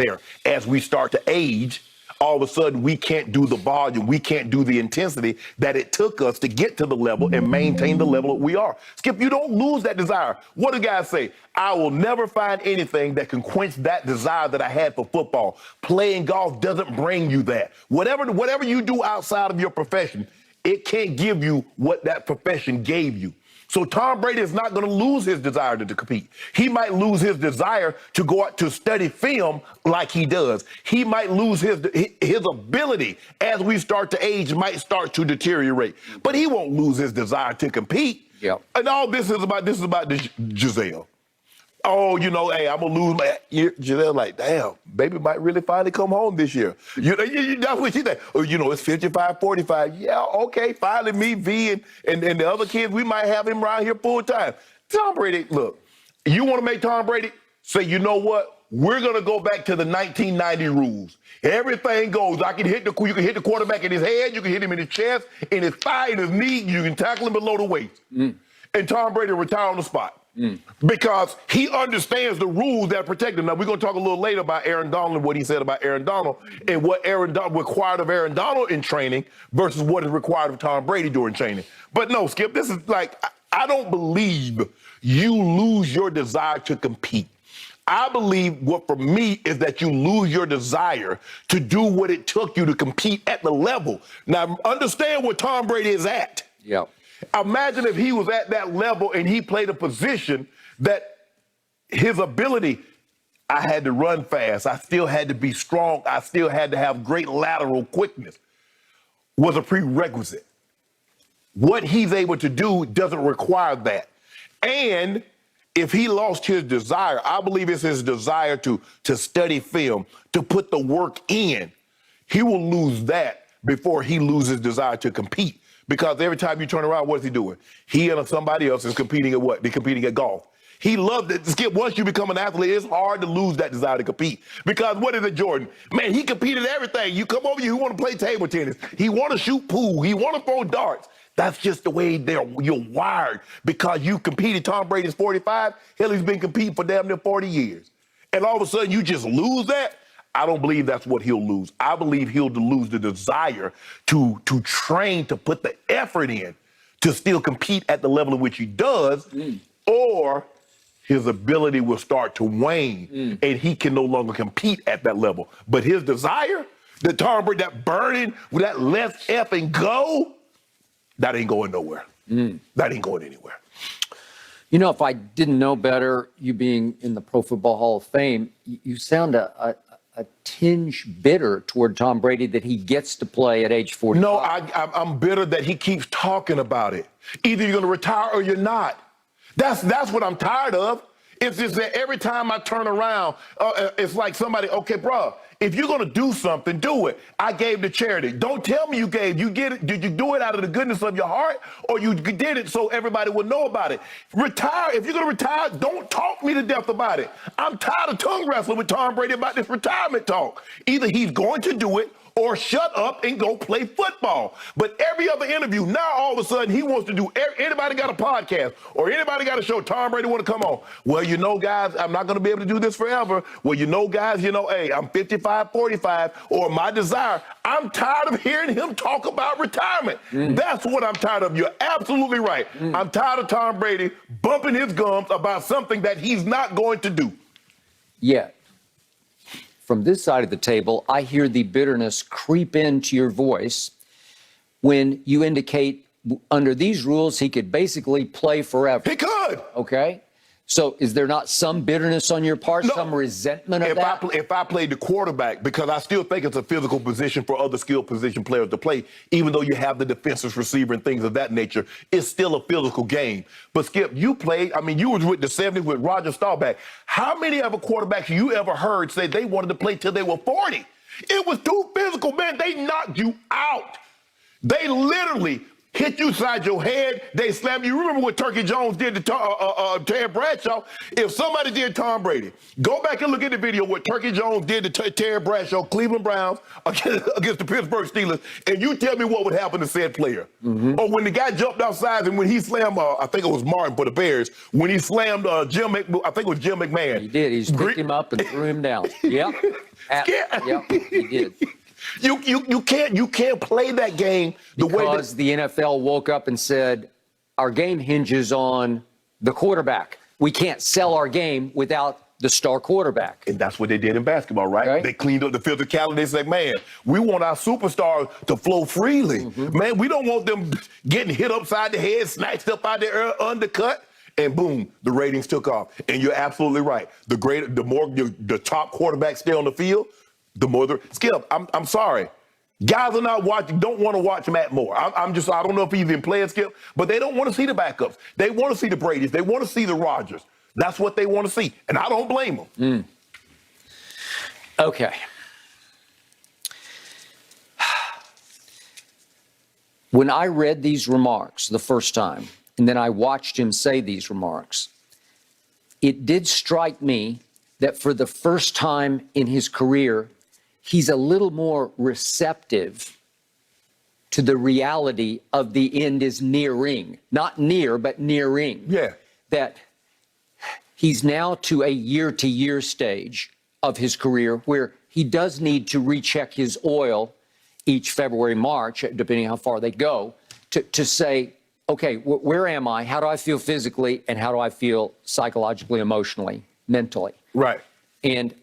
there. As we start to age, all of a sudden we can't do the volume, we can't do the intensity that it took us to get to the level and maintain the level that we are. Skip, you don't lose that desire. What do guys say? I will never find anything that can quench that desire that I had for football. Playing golf doesn't bring you that. Whatever you do outside of your profession, it can't give you what that profession gave you. So Tom Brady is not going to lose his desire to compete. He might lose his desire to go out to study film like he does. He might lose his ability as we start to age might start to deteriorate. But he won't lose his desire to compete. Yep. And all this is about Giselle. Oh, hey, I'm going to lose my... Giselle like, damn, baby might really finally come home this year. That's what she said. Oh, it's 55-45. Yeah, okay, finally me, V, and the other kids, we might have him around here full time. Tom Brady, look, you want to make Tom Brady say, you know what? We're going to go back to the 1990 rules. Everything goes. You can hit the quarterback in his head, you can hit him in his chest, in his thigh, in his knee, you can tackle him below the waist. And Tom Brady retire on the spot. Because he understands the rules that protect him. Now, we're going to talk a little later about Aaron Donald and what he said about Aaron Donald and what Aaron Donald required of Aaron Donald in training versus what is required of Tom Brady during training. But no, Skip, this is like, I don't believe you lose your desire to compete. I believe what for me is that you lose your desire to do what it took you to compete at the level. Now, understand where Tom Brady is at. Yeah. Imagine if he was at that level and he played a position that his ability, I had to run fast, I still had to be strong, I still had to have great lateral quickness, was a prerequisite. What he's able to do doesn't require that. And if he lost his desire, I believe it's his desire to study film, to put the work in, he will lose that before he loses desire to compete. Because every time you turn around, what is he doing? He and somebody else is competing at what? They're competing at golf. He loved it. Skip, once you become an athlete, it's hard to lose that desire to compete. Because what is it, Jordan? Man, he competed everything. You come over, you want to play table tennis. He want to shoot pool. He want to throw darts. That's just the way you're wired. Because you competed. Tom Brady's 45. Hell, he's been competing for damn near 40 years. And all of a sudden, you just lose that? I don't believe that's what he'll lose. I believe he'll lose the desire to train, to put the effort in, to still compete at the level at which he does, or his ability will start to wane and he can no longer compete at that level. But his desire, the Tom Brady, that burning with that let's F and go, that ain't going nowhere. That ain't going anywhere. If I didn't know better, you being in the Pro Football Hall of Fame, you sound a tinge bitter toward Tom Brady that he gets to play at age 45. No, I'm bitter that he keeps talking about it. Either you're going to retire or you're not. That's what I'm tired of. It's just that every time I turn around, it's like somebody, okay, bro, if you're going to do something, do it. I gave to charity. Don't tell me you gave. You get it. Did you do it out of the goodness of your heart, or you did it so everybody would know about it? Retire. If you're going to retire, don't talk me to death about it. I'm tired of tongue wrestling with Tom Brady about this retirement talk. Either he's going to do it or shut up and go play football. But every other interview, now all of a sudden he wants to do, anybody got a podcast or anybody got a show, Tom Brady want to come on. Well, guys, I'm not going to be able to do this forever. Well, guys, hey, I'm 55-45 or my desire. I'm tired of hearing him talk about retirement. That's what I'm tired of. You're absolutely right. I'm tired of Tom Brady bumping his gums about something that he's not going to do. Yet, from this side of the table, I hear the bitterness creep into your voice when you indicate under these rules he could basically play forever. He could. Okay. So is there not some bitterness on your part, some resentment of that? If I played the quarterback, because I still think it's a physical position for other skilled position players to play, even though you have the defensive receiver and things of that nature, it's still a physical game. But Skip, you played, you was with the 70s with Roger Staubach. How many other quarterbacks you ever heard say they wanted to play till they were 40? It was too physical, man. They knocked you out. They literally hit you side your head, they slam you. Remember what Turkey Jones did to Terry Bradshaw? If somebody did Tom Brady, go back and look at the video what Turkey Jones did to Terry Bradshaw, Cleveland Browns, against the Pittsburgh Steelers, and you tell me what would happen to said player. Or when the guy jumped outside and when he slammed, I think it was Martin for the Bears, when he slammed I think it was Jim McMahon. He did. He picked him up and threw him down. Yep. Yep, he did. You can't play that game the way that Because the NFL woke up and said, our game hinges on the quarterback. We can't sell our game without the star quarterback. And that's what they did in basketball, right? Okay. They cleaned up the physicality. They said, man, we want our superstars to flow freely. Man, we don't want them getting hit upside the head, snatched up out there, undercut. And boom, the ratings took off. And you're absolutely right. The more the top quarterbacks stay on the field, the more Skip, I'm sorry. Guys are not don't want to watch Matt Moore. I don't know if he's even playing, Skip, but they don't want to see the backups. They want to see the Bradys. They want to see the Rodgers. That's what they want to see. And I don't blame them. Okay. When I read these remarks the first time, and then I watched him say these remarks, it did strike me that for the first time in his career, he's a little more receptive to the reality of the end is nearing. Not near, but nearing. Yeah. That he's now to a year-to-year stage of his career where he does need to recheck his oil each February, March, depending on how far they go, to say, okay, where am I? How do I feel physically? And how do I feel psychologically, emotionally, mentally? Right. And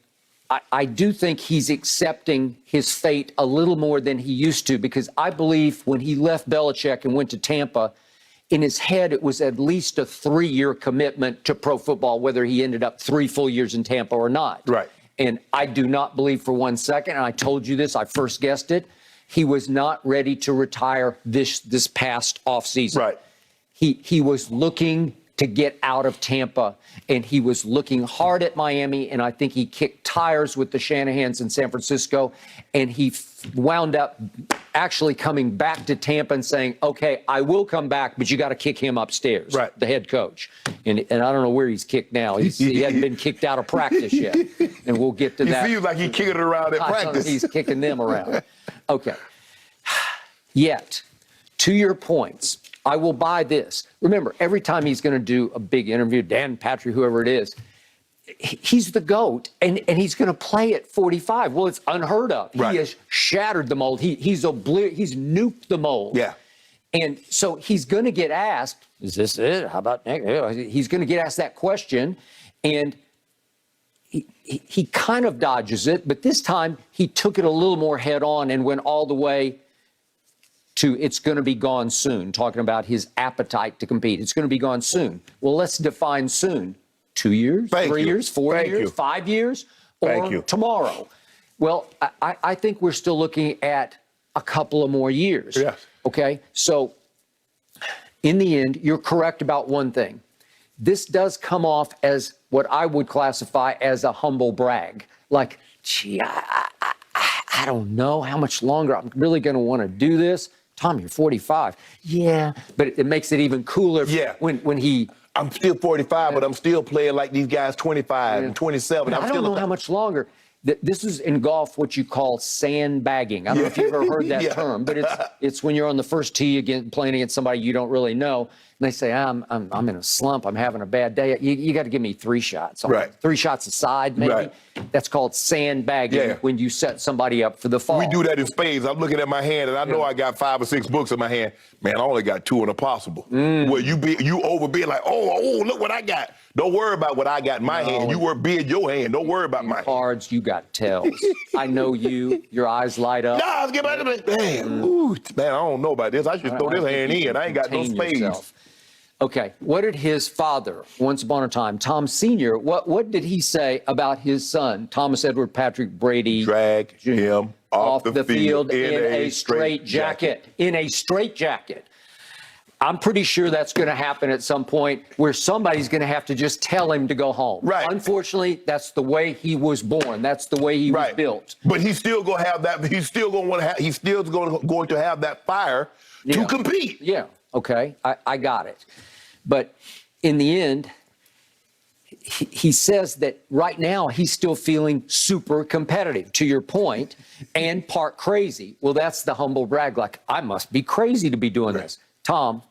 I do think he's accepting his fate a little more than he used to, because I believe when he left Belichick and went to Tampa, in his head, it was at least a 3-year commitment to pro football, whether he ended up 3 full years in Tampa or not. Right. And I do not believe for 1 second, and I told you this, I first guessed it, he was not ready to retire this past offseason. Right. He was looking to get out of Tampa, and he was looking hard at Miami, and I think he kicked tires with the Shanahans in San Francisco, and he wound up actually coming back to Tampa and saying, okay, I will come back, but you got to kick him upstairs, right. The head coach. And I don't know where he's kicked now. He hadn't been kicked out of practice yet, and we'll get to that. He feels like he's kicking it around at practice. He's kicking them around. Okay. Yet, to your points, I will buy this. Remember, every time he's going to do a big interview, Dan Patrick, whoever it is, he's the GOAT, and he's going to play at 45. Well, it's unheard of. Right. He has shattered the mold. He's nuked the mold. Yeah. And so he's going to get asked, is this it? How about next? He's going to get asked that question, and he kind of dodges it, but this time he took it a little more head on and went all the way to it's going to be gone soon, talking about his appetite to compete. It's going to be gone soon. Well, let's define soon. 2 years, 3 years, 4 years, 5 years, or tomorrow. Well, I think we're still looking at a couple of more years. Yes. Okay, so in the end, you're correct about one thing. This does come off as what I would classify as a humble brag. Like, gee, I don't know how much longer I'm really going to want to do this. Tom, you're 45. Yeah, but it makes it even cooler when he... I'm still 45, but I'm still playing like these guys 25 and 27. I don't know how much longer. This is in golf what you call sandbagging. I don't know if you've ever heard that term, but it's when you're on the first tee playing against somebody you don't really know, and they say, I'm in a slump, I'm having a bad day. You got to give me 3 shots. Right. 3 shots aside, maybe. Right. That's called sandbagging when you set somebody up for the fall. We do that in spades. I'm looking at my hand, and I know I got 5 or 6 books in my hand. Man, I only got 2 in a possible. Well, you overbid like, oh, look what I got. Don't worry about what I got in my hand. You bid your hand. Don't worry about my cards. You got tells. I know you. Your eyes light up. Nah, let's get back to the man. Man, I don't know about this. I should throw this hand in. I ain't got no spades. Yourself. Okay, what did his father, once upon a time, Tom Sr., what did he say about his son, Thomas Edward Patrick Brady? Drag him off the field in a straight jacket. In a straight jacket. I'm pretty sure that's going to happen at some point where somebody's going to have to just tell him to go home. Right. Unfortunately, that's the way he was born. That's the way he was built. But he's still going to have that. He's still going to want to have. He's still going to have that fire to compete. Yeah. Okay. I got it. But in the end, he says that right now he's still feeling super competitive, to your point, and part crazy. Well, that's the humble brag. Like, I must be crazy to be doing this. Tom,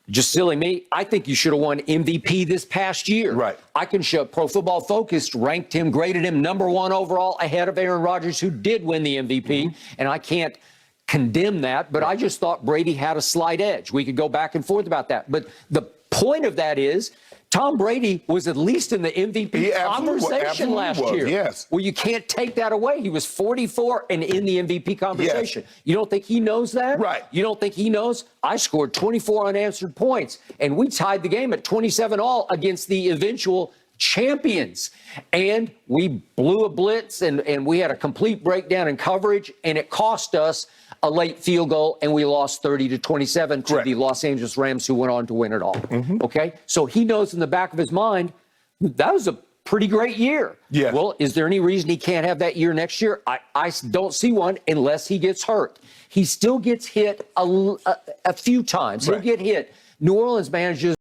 just silly me, I think you should have won MVP this past year. Right. I can show Pro Football Focus ranked him, graded him #1 overall ahead of Aaron Rodgers, who did win the MVP. And I can't condemn that, but I just thought Brady had a slight edge. We could go back and forth about that. But the point of that is, Tom Brady was at least in the MVP conversation last year. Yes. Well, you can't take that away. He was 44 and in the MVP conversation. Yes. You don't think he knows that? Right. You don't think he knows? I scored 24 unanswered points, and we tied the game at 27-all against the eventual champions. And we blew a blitz, and we had a complete breakdown in coverage, and it cost us a late field goal, and we lost 30-27 to the Los Angeles Rams, who went on to win it all. Okay? So he knows in the back of his mind, that was a pretty great year. Yeah. Well, is there any reason he can't have that year next year? I don't see one unless he gets hurt. He still gets hit a few times. He'll get hit. New Orleans manages